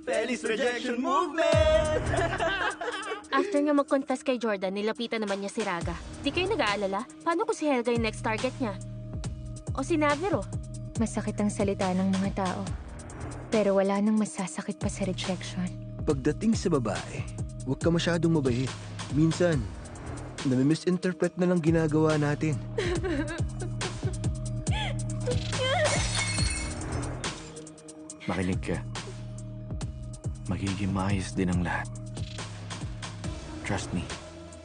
Feli's rejection movement! After nga mag-confess kay Jordan, nilapitan naman niya si Raga. Di kayo nag-aalala? Paano kung si Helga yung next target niya? O si Naviro? Masakit ang salita ng mga tao. Pero wala nang masasakit pa sa rejection. Pagdating sa babae, huwag ka masyadong mabait. Minsan, nami-misinterpret na lang ginagawa natin. Makinig ka. Magiging maayos din ang lahat. Trust me.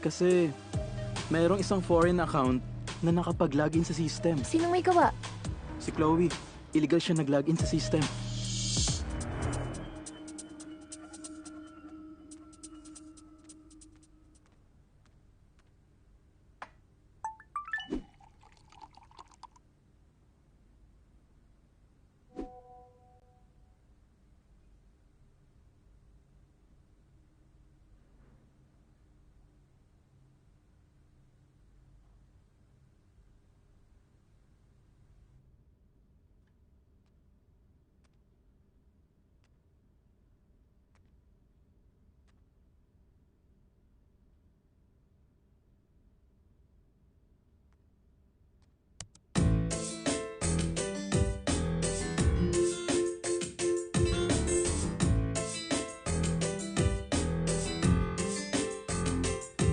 Kasi, mayroong isang foreign account na nakapag-login sa system. Sinong may gawa? Si Chloe. Illegal siya nag-login sa system.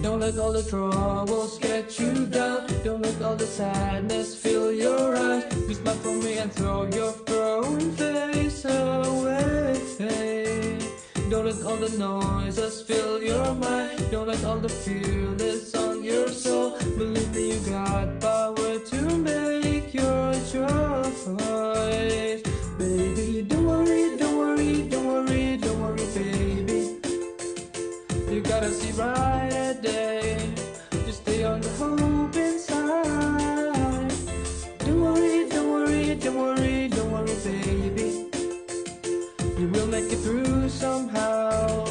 Don't let all the troubles get you down. Don't let all the sadness fill your eyes. Be smile for me and throw your frown face away. Don't let all the noises fill your mind. Don't let all the feelings on your soul. Believe me, you got power to make your choice. Baby, don't worry, don't worry, don't worry, don't worry, baby. You gotta see right at day. Just stay on the hope inside. Don't worry, don't worry, don't worry, don't worry, baby. You will make it through somehow.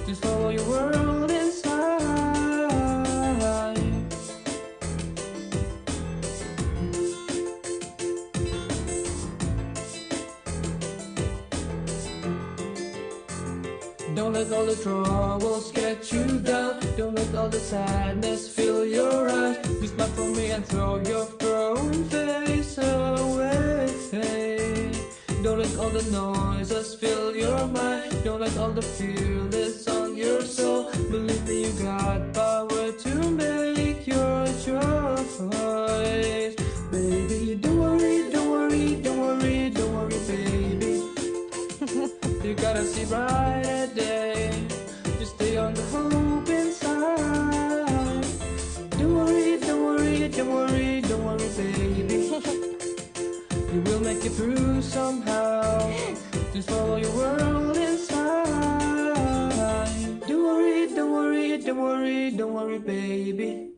Just follow your world inside. Don't let all the troubles get you down. Don't let all the sadness fill your eyes. Be smile for me and throw your frown face away. Don't let all the noises fill your mind. Don't let all the feelings on your soul. Believe me, you got power to make your choice. Baby, don't worry, don't worry, don't worry, don't worry, baby. You gotta see bright at day. Just stay on the hope inside. Don't worry, don't worry, don't worry, don't worry, baby. You will make it through somehow. Just follow your world inside. Don't worry, don't worry, don't worry, don't worry, baby.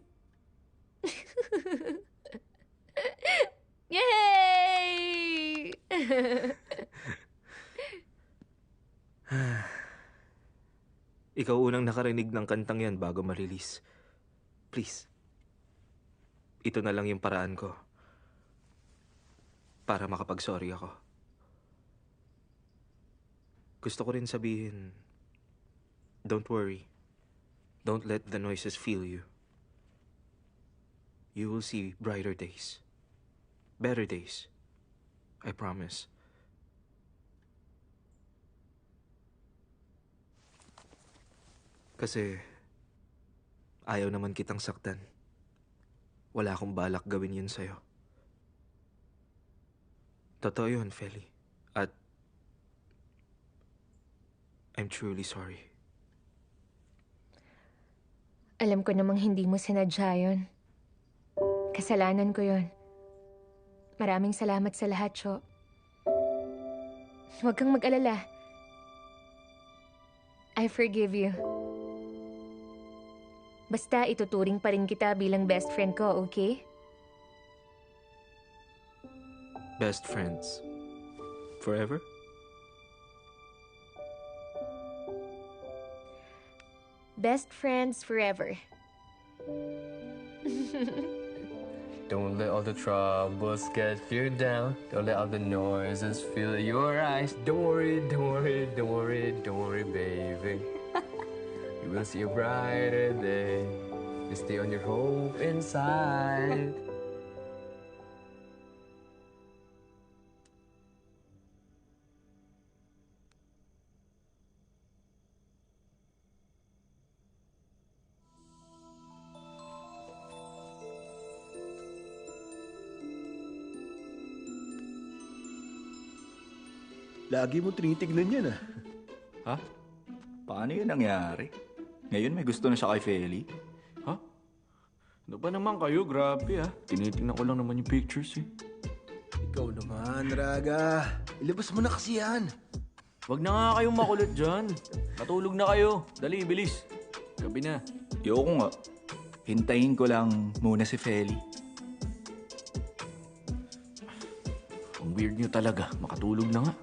Yay! Ikaw unang nakarinig ng kantang yan bago ma-release. Please. Ito na lang yung paraan ko para makapag-sorry ako. Gusto ko rin sabihin, don't worry. Don't let the noises feel you. You will see brighter days. Better days. I promise. Kasi ayaw naman kitang saktan. Wala akong balak gawin yun sa'yo. Totoo yun, Feli. At I'm truly sorry. Alam ko namang hindi mo sinadya yun. Kasalanan ko yun. Maraming salamat sa lahat, Cho. Huwag kang mag-alala. I forgive you. Basta ituturing pa rin kita bilang best friend ko, okay? Best friends. Forever? Best friends forever. Don't let all the troubles get you down. Don't let all the noises fill your eyes. Don't worry, don't worry, don't worry, don't worry, baby. You will see a brighter day. You stay on your hope inside. Lagi mo tinitignan yan ah. Ha? Paano yun nangyari? Ngayon may gusto na siya kay Feli? Ha? Ano ba naman kayo? Grabe ah. Tinitingnan ko lang naman yung pictures eh. Ikaw naman, Raga. Ilabas mo na kasi yan. Wag na nga kayong makulit dyan. Matulog na kayo. Dali, bilis. Gabi na. Yoko nga. Hintayin ko lang muna si Feli. Ang weird nyo talaga. Makatulog na nga.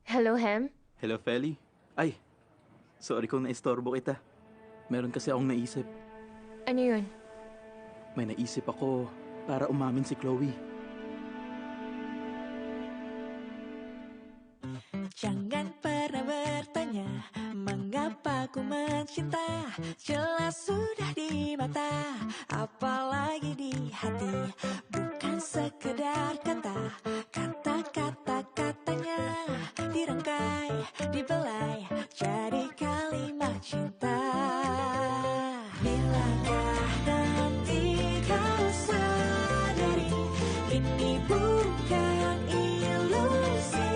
Hello, Hem? Hello, Feli. Ay, sorry kung naistorbo kita. Meron kasi akong naisip. Ano yun? May naisip ako para umamin si Chloe. Jangan pernah bertanya mengapa ku mencinta. Jelas sudah di mata, apalagi di hati. Bukan sekedar kata, kata-kata katanya dirangkai, dibelai jadi kalimat cinta. Bilakah nanti kau sadari ini bukan ilusi.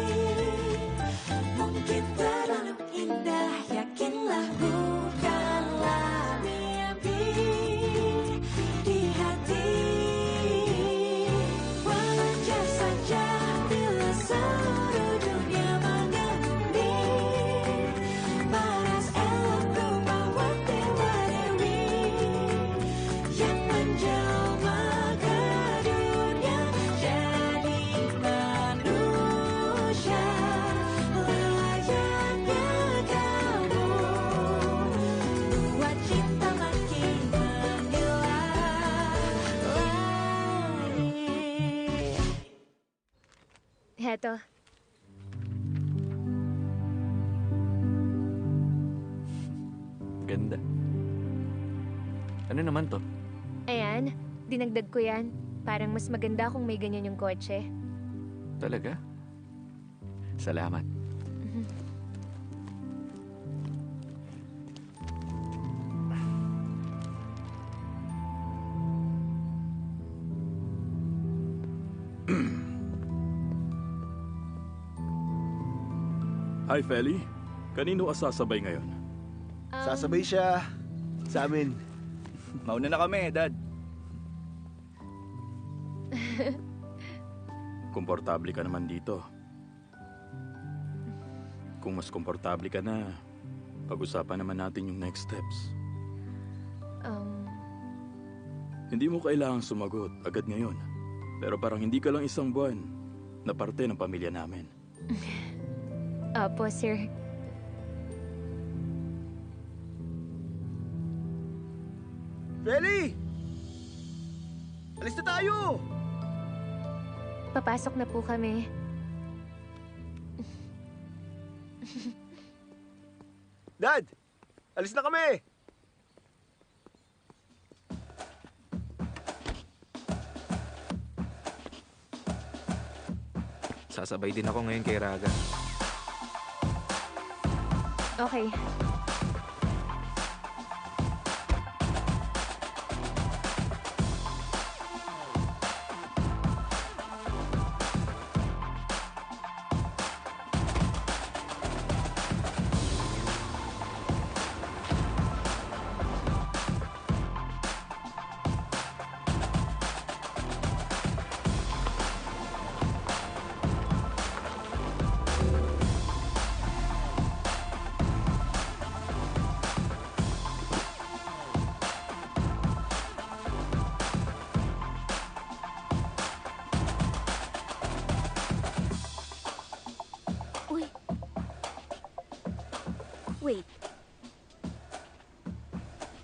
Mungkin terlalu indah, yakinlah bukanlah mimpi di hati. Wajar saja bila seluruh dunia mengagumi paras elokku bawa dewa dewi yang menjelma ke dunia jadi manusia. Layaknya kamu buat cinta makin menggila lagi. Heto. Ganda. Ano naman to? Ayan, dinagdag ko yan. Parang mas maganda kung may ganyan yung kotse. Talaga? Salamat. Hi, Feli. Kanino ka sasabay ngayon? Sasabay siya sa amin. Mauna na kami, Dad. Komportable ka naman dito. Kung mas komportable ka na, pag-usapan naman natin yung next steps. Hindi mo kailangang sumagot agad ngayon. Pero parang hindi ka lang isang buwan na parte ng pamilya namin. Opo, sir. Feli! Alis na tayo! Papasok na po kami. Dad! Alis na kami! Sasabay din ako ngayon kay Raga. Okay. Wait.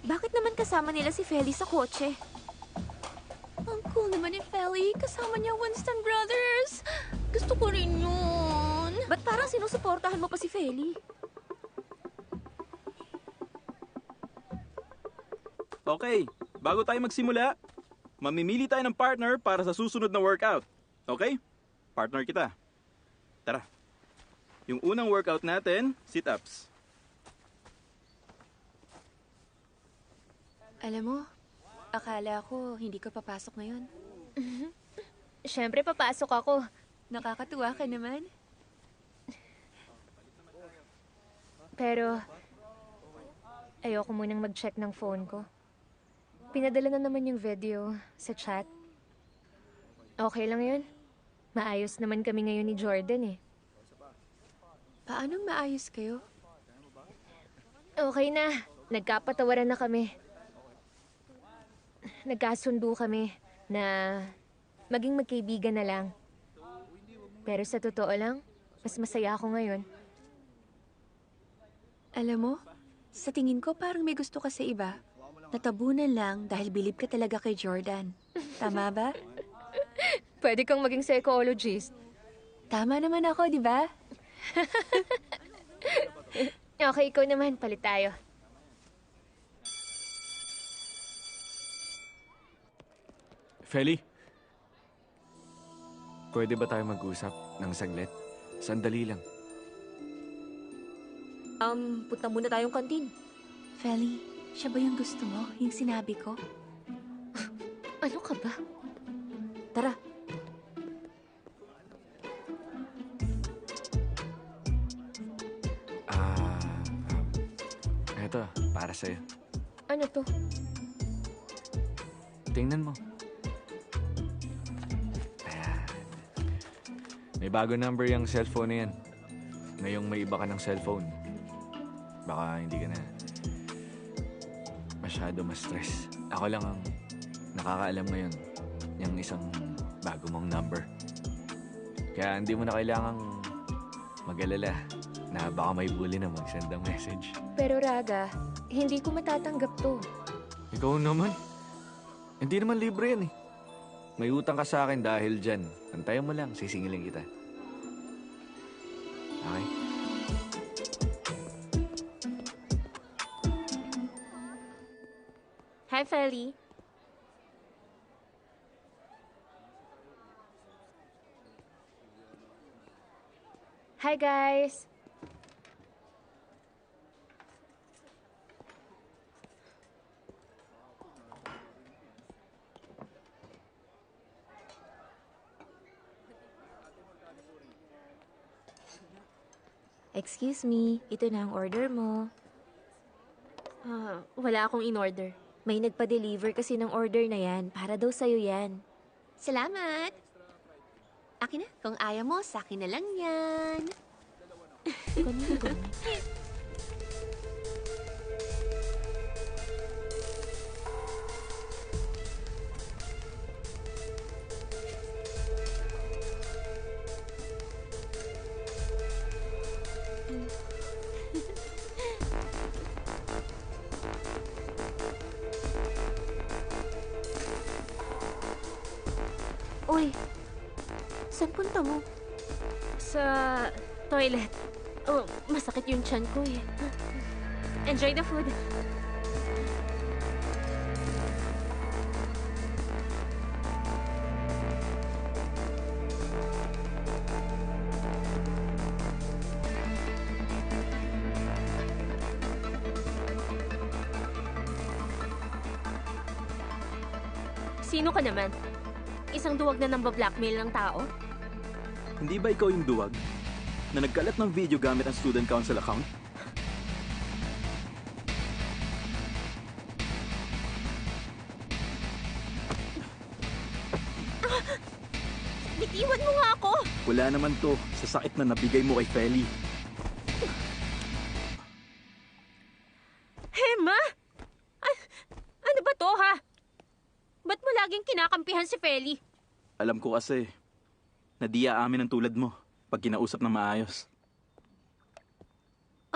Bakit naman kasama nila si Feli sa kotse? Ang cool naman ni Feli. Kasama niya Winston Brothers. Gusto ko rin yun. Ba't parang sinusuportahan mo pa si Feli? Okay, bago tayo magsimula, mamimili tayo ng partner para sa susunod na workout. Okay? Partner kita. Tara. Yung unang workout natin, sit-ups. Alam mo, akala ko hindi ko papasok ngayon. Siyempre, papasok ako. Nakakatuwa ka naman. Pero, ayoko munang mag-check ng phone ko. Pinadala na naman yung video sa chat. Okay lang yun. Maayos naman kami ngayon ni Jordan eh. Paanong maayos kayo? Okay na. Nagkapatawaran na kami. Nagkasundo kami na maging magkaibigan na lang. Pero sa totoo lang, mas masaya ako ngayon. Alam mo, sa tingin ko parang may gusto ka sa iba. Natabunan lang dahil bilib ka talaga kay Jordan. Tama ba? Pwede kang maging psychologist. Tama naman ako, di ba? Okay, ikaw naman. Palit tayo. Feli, pwede ba tayo mag-usap ng saglit? Sandali lang. Punta muna tayong kantin. Feli, siya ba yung gusto mo? Yung sinabi ko? Ano ka ba? Tara. Eto, para sa'yo. Ano to? Tingnan mo. Ayan. May bago number yung cellphone na yan. Ngayong may iba ka ng cellphone, baka hindi ka na masyado ma-stress. Ako lang ang nakakaalam ngayon yung isang bago mong number. Kaya hindi mo na kailangang mag-alala na baka may bully na mag-send ng message. Pero Raga, hindi ko matatanggap to. Ikaw naman. Hindi naman libre yan eh. May utang ka sa akin dahil dyan. Antayan mo lang, sisingilin kita. Okay? Hi, Feli. Hi, guys. Excuse me, ito na ang order mo. Wala akong in-order. May nagpa-deliver kasi ng order na yan. Para daw sa'yo yan. Salamat! Akin na. Kung ayaw mo, sa akin na lang yan. Ganun. Uy, saan punta mo? Sa toilet. Oh, masakit yung tiyan ko eh. Enjoy the food. Sino ka naman? Isang duwag na namba-blackmail ng tao? Hindi ba ikaw yung duwag na nagkalat ng video gamit ang student council account? Bitiwan mo nga ako! Wala naman to sa sakit na nabigay mo kay Feli. Hema! Ano ba to, ha? Ba't mo laging kinakampihan si Feli? Alam ko kasi, nadiya amin ang tulad mo pag kinausap ng maayos.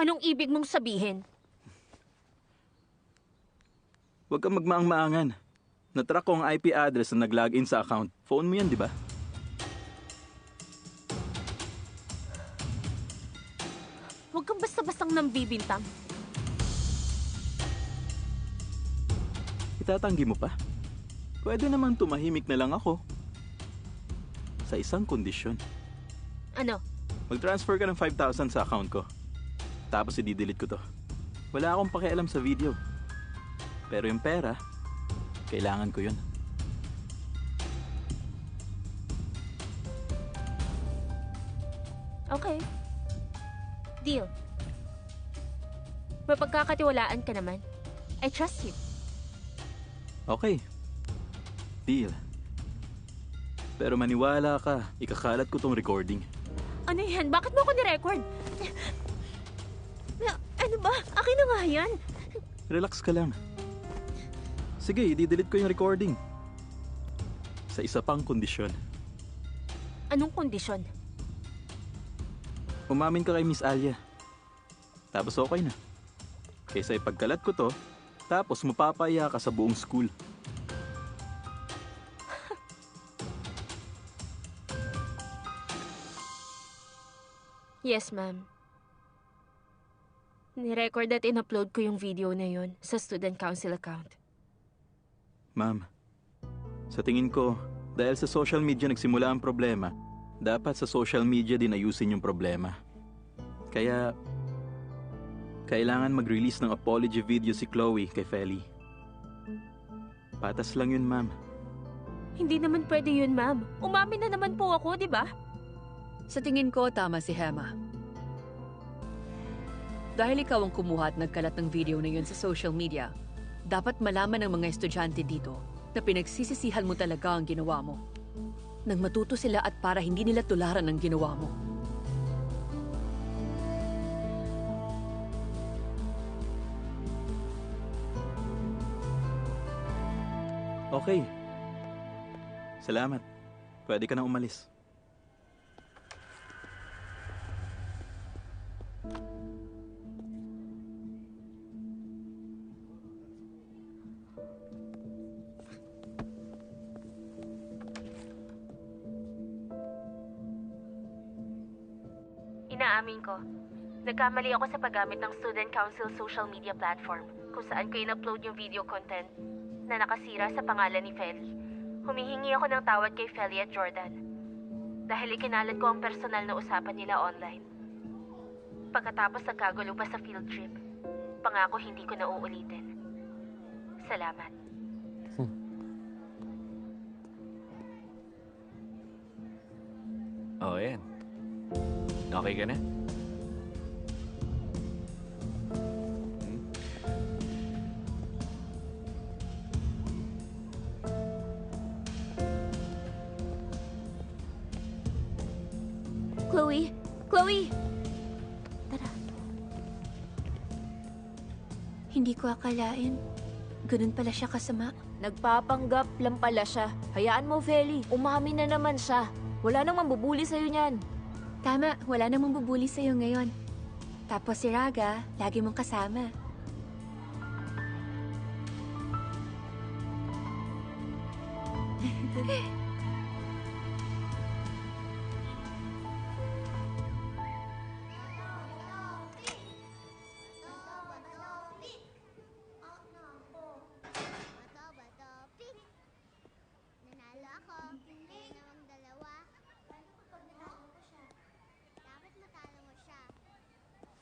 Anong ibig mong sabihin? Huwag kang magmaang-maangan. Natrack ko ang IP address na nag-login sa account. Phone mo yan, di ba? Huwag kang basta-bastang nambibintang. Itatanggi mo pa? Pwede namang tumahimik na lang ako. Sa isang kondisyon. Ano? Mag-transfer ka ng 5,000 sa account ko. Tapos i-delete ko to. Wala akong pakialam sa video. Pero yung pera, kailangan ko yun. Okay. Deal. Mapagkakatiwalaan ka naman. I trust you. Okay. Deal. Pero maniwala ka, ikakalat ko tong recording. Ano yan? Bakit mo ako ni-record? Ano ba? Akin na nga yan. Relax ka lang. Sige, i-delete ko yung recording. Sa isa pang kondisyon. Anong kondisyon? Umamin ka kay Miss Alia. Tapos okay na. Kaysa ipagkalat ko to, tapos mapapaya ka sa buong school. Yes, ma'am. Ni-record at in-upload ko yung video na yun sa student council account. Ma'am, sa tingin ko, dahil sa social media nagsimula ang problema, dapat sa social media din ayusin yung problema. Kaya, kailangan mag-release ng apology video si Chloe kay Feli. Patas lang yun, ma'am. Hindi naman pwede yun, ma'am. Umamin na naman po ako, di ba? Sa tingin ko, tama si Hema. Dahil ikaw ang kumuha at nagkalat ng video na yun sa social media, dapat malaman ng mga estudyante dito na pinagsisisihan mo talaga ang ginawa mo. Nang matuto sila at para hindi nila tularan ang ginawa mo. Okay. Salamat. Pwede ka na umalis. Inaamin ko, nagkamali ako sa paggamit ng Student Council social media platform kung saan ko in-upload yung video content na nakasira sa pangalan ni Feli. Humihingi ako ng tawad kay Feli at Jordan dahil ikinalat ko ang personal na usapan nila online. Pagkatapos nagkagulo pa sa field trip, pangako hindi ko na uulitin. Salamat. Oh, yan. Okay ka na? Chloe? Chloe! Tara. Hindi ko akalain. Ganun pala siya kasama. Nagpapanggap lang pala siya. Hayaan mo, Feli. Umamin na naman siya. Wala nang mambubuli sa'yo niyan. Tama, wala namang bubuli sa'yo ngayon. Tapos si Raga, lagi mong kasama.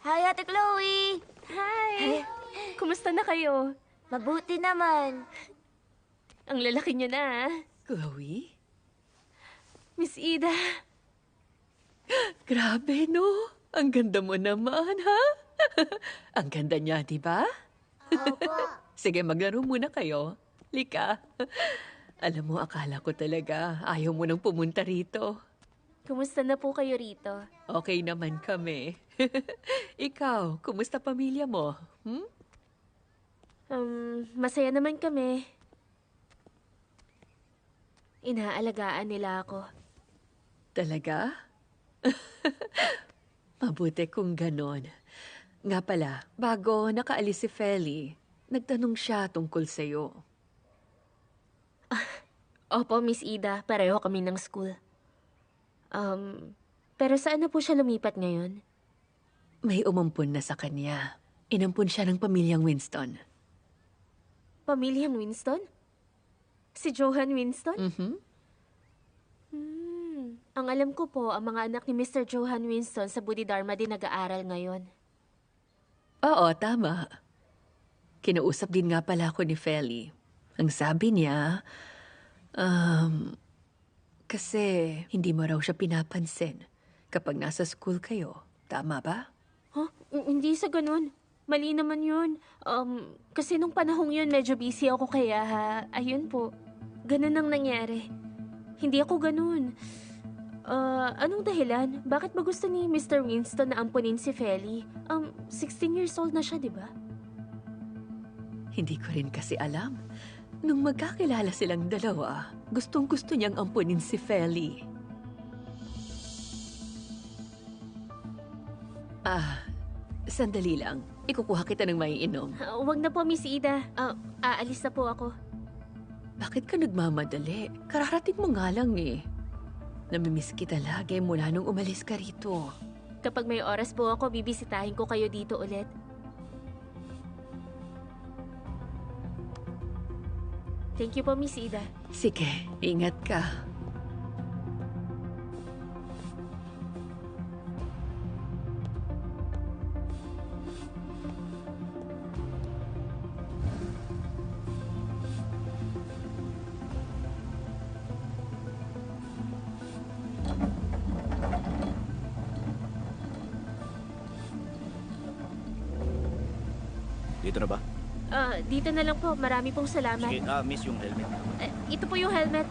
Hi, Ate Chloe! Hi! Kumusta na kayo? Mabuti naman. Ang lalaki niyo na, ah. Chloe? Miss Ida. Grabe, no? Ang ganda mo naman, ha? Ang ganda niya, di ba? Opo. Sige, maglaro muna kayo. Lika. Alam mo, akala ko talaga ayaw mo nang pumunta rito. Kumusta na po kayo rito? Okay naman kami. Ikaw, kumusta pamilya mo? Masaya naman kami. Inaalagaan nila ako. Talaga? Mabuti kung ganon. Nga pala, bago nakaalis si Feli, nagtanong siya tungkol sa'yo. Opo, Miss Ida. Pareho kami ng school. Pero saan na po siya lumipat ngayon? May umampun na sa kanya. Inampun siya ng pamilyang Winston. Pamilyang Winston? Si Johan Winston? Mhm. Ang alam ko po, ang mga anak ni Mr. Johan Winston sa Bodhidharma din nag-aaral ngayon. Oo, tama. Kinausap din nga pala ako ni Feli. Ang sabi niya, kasi hindi mo raw siya pinapansin kapag nasa school kayo. Tama ba? Huh? Hindi sa ganun. Mali naman yun. Kasi nung panahong yun, medyo busy ako kaya ayun po. Ganun ang nangyari. Hindi ako ganun. Anong dahilan? Bakit ba gusto ni Mr. Winston na ampunin si Feli? 16 years old na siya, di ba? Hindi ko rin kasi alam. Nung magkakilala silang dalawa, gustong-gusto niyang ampunin si Feli. Sandali lang. Ikukuha kita ng maiinom. Huwag na po, Miss Ida. Aalis na po ako. Bakit ka nagmamadali? Kararating mo nga lang eh. Namimiss kita lagi mula nung umalis ka rito. Kapag may oras po ako, bibisitahin ko kayo dito ulit. Thank you po, Miss Ida. Sige, ingat ka. Dito na ba? Dito na lang po. Marami pong salamat. Sige, miss yung helmet. Ito po yung helmet.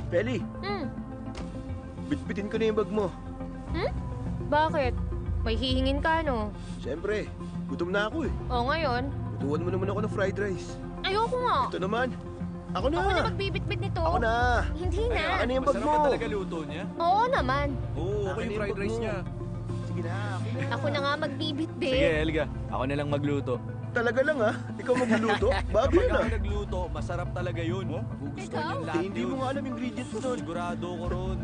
Feli! Bitbitin ko na yung bag mo. Bakit? May hihingin ka, no? Siyempre, gutom na ako eh. O ngayon? Lutuan mo naman ako ng fried rice. Ayoko nga. Ito naman. Ako na. Ako na magbibitbit nito. Ako na. Hindi na. Ano yung bag mo? Masarap talaga luto niya. Oo naman. Oo, okay yung fried rice niya. Sige na. Ako na nga magbibitbit. Sige, Helga. Ako na lang magluto. Talaga lang ha? Ikaw magluluto? Bago Kapag yun ako ah. nagluto, masarap talaga yun. Gugustuhan yung lahat Hindi mo nga alam yung ingredients doon. Sigurado ko ron.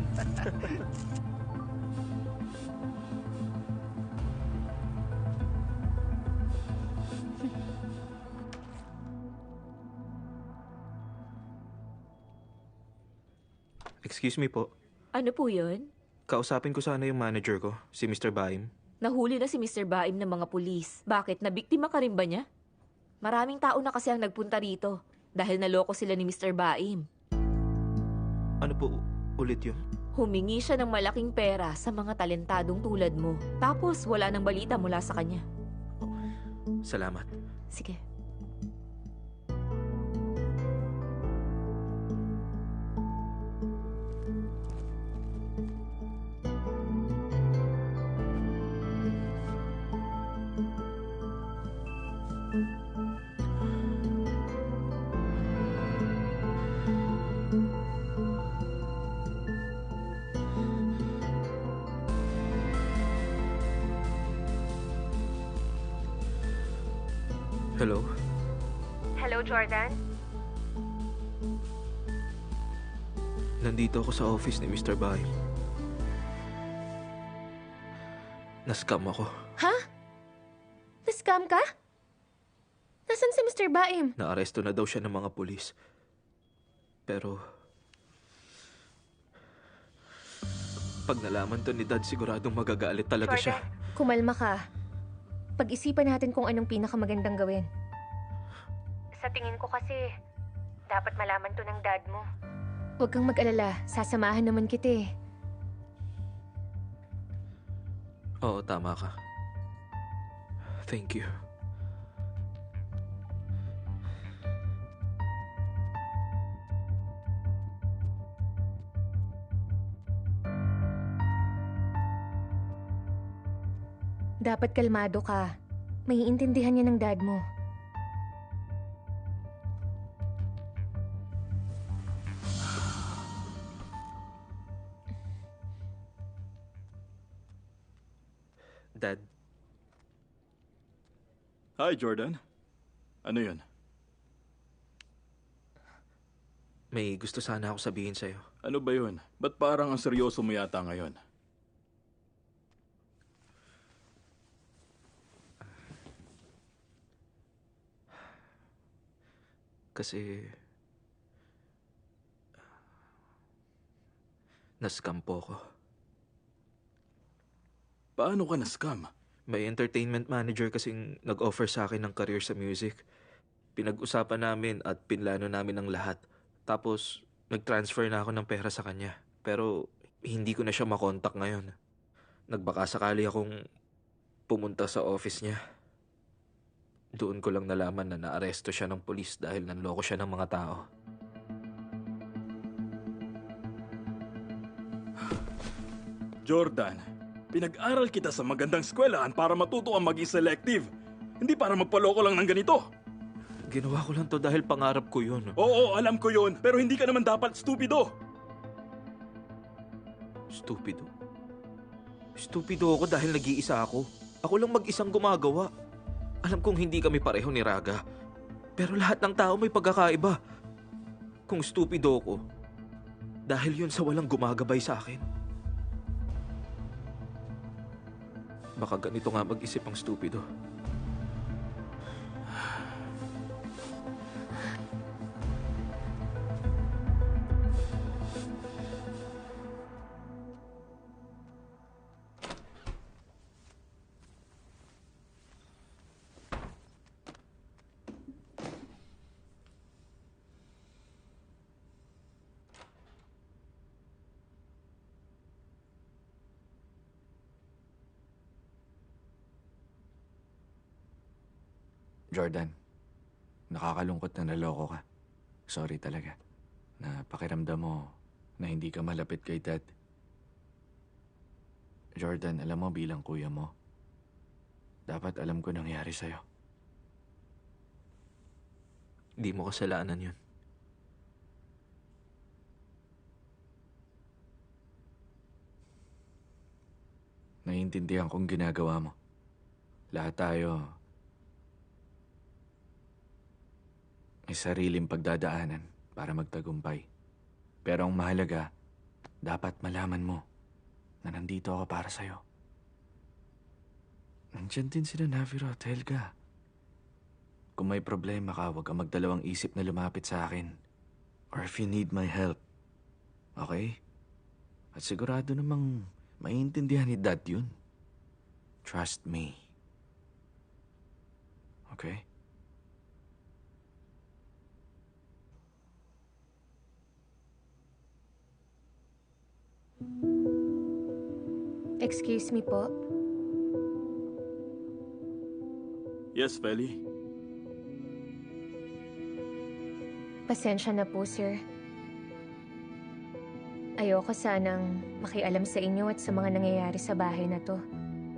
Excuse me po. Ano po yun? Kausapin ko sana yung manager ko, si Mr. Baim. Nahuli na si Mr. Baim ng mga pulis. Bakit? Nabiktima ka rin ba niya? Maraming tao na kasi ang nagpunta rito dahil naloko sila ni Mr. Baim. Ano po ulit yun? Humingi siya ng malaking pera sa mga talentadong tulad mo. Tapos wala nang balita mula sa kanya. Salamat. Sige. Hello? Hello, Jordan? Nandito ako sa office ni Mr. Baim. Na-scam ako. Ha? Na-scam ka? Nasaan si Mr. Baim? Naaresto na daw siya ng mga pulis. Pero... pag nalaman to ni Dad, siguradong magagalit talaga siya. Kumalma ka. Pag-isipan natin kung anong pinakamagandang gawin. Sa tingin ko kasi, dapat malaman to ng dad mo. Huwag kang mag-alala. Sasamahan naman kita eh. Oo, tama ka. Thank you. Dapat kalmado ka. Maiintindihan niya ng dad mo. Dad, Hi, Jordan. Ano yun? may gusto sana ako sabihin sa'yo. Ano ba yun? Ba't parang ang seryoso mo yata ngayon? Kasi... na-scam po ko. Paano ka na-scam? May entertainment manager kasing nag-offer sa akin ng career sa music. Pinag-usapan namin at pinlano namin ang lahat. Tapos, nag-transfer na ako ng pera sa kanya. Pero, hindi ko na siya makontak ngayon. Nagbaka sakali akong pumunta sa office niya. Doon ko lang nalaman na naaresto siya ng pulis dahil nanloko siya ng mga tao. Jordan, pinag-aral kita sa magandang eskwelahan para matuto kang maging selective. Hindi para magpaloko lang ng ganito. Ginawa ko lang to dahil pangarap ko yun. Oo, alam ko yun. Pero hindi ka naman dapat stupido. Stupido? Stupido ako dahil nag-iisa ako. Ako lang mag-isang gumagawa. Alam kong hindi kami pareho ni Raga. Pero lahat ng tao may pagkakaiba. Kung stupido ako, dahil yun sa walang gumagabay sa akin. Baka ganito nga mag-isip ang stupido. Jordan, nakakalungkot na naloko ka. Sorry talaga. Na pakiramdam mo na hindi ka malapit kay Dad. Jordan, alam mo bilang kuya mo, dapat alam ko nangyari sa'yo. Di mo kasalanan yun. Naiintindihan kong ginagawa mo. Lahat tayo may sariling pagdadaanan para magtagumpay. Pero ang mahalaga, dapat malaman mo na nandito ako para sa'yo. Nandiyan din sila Naviro at Helga. Kung may problema ka, huwag kang magdalawang isip na lumapit sa akin. Or if you need my help. Okay? At sigurado namang maiintindihan ni Dad yun. Trust me. Okay? Excuse me po. Yes, Feli. Pasensya na po, sir. Ayoko sanang makialam sa inyo at sa mga nangyayari sa bahay na to.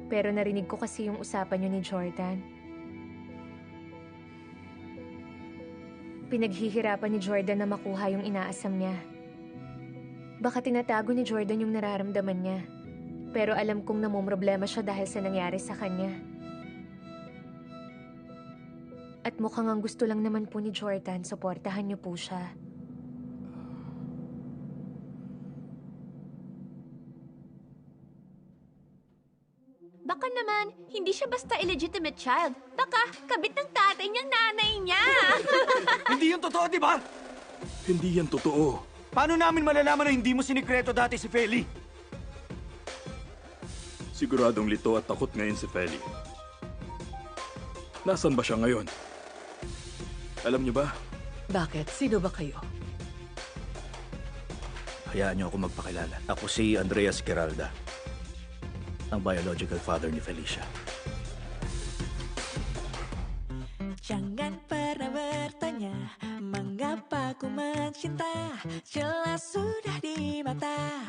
Pero narinig ko kasi yung usapan niyo ni Jordan. Pinaghihirapan ni Jordan na makuha yung inaasam niya. Baka tinatago ni Jordan yung nararamdaman niya. Pero alam kong namumroblema siya dahil sa nangyari sa kanya. At mukhang ang gusto lang naman po ni Jordan, suportahan niyo po siya. Baka naman, hindi siya basta illegitimate child. Baka kabit ng tatay niyang nanay niya. Hindi yun totoo, di ba? Hindi yan totoo. Paano namin malalaman na hindi mo sinikreto dati si Feli? Siguradong lito at takot ngayon si Feli. Nasaan ba siya ngayon? Alam niyo ba? Bakit? Sino ba kayo? Hayaan niyo ako magpakilala. Ako si Andreas Giralda. ang biological father ni Felicia. Jangan pernah bertanya mengapa ku mencinta, jelas sudah di mata.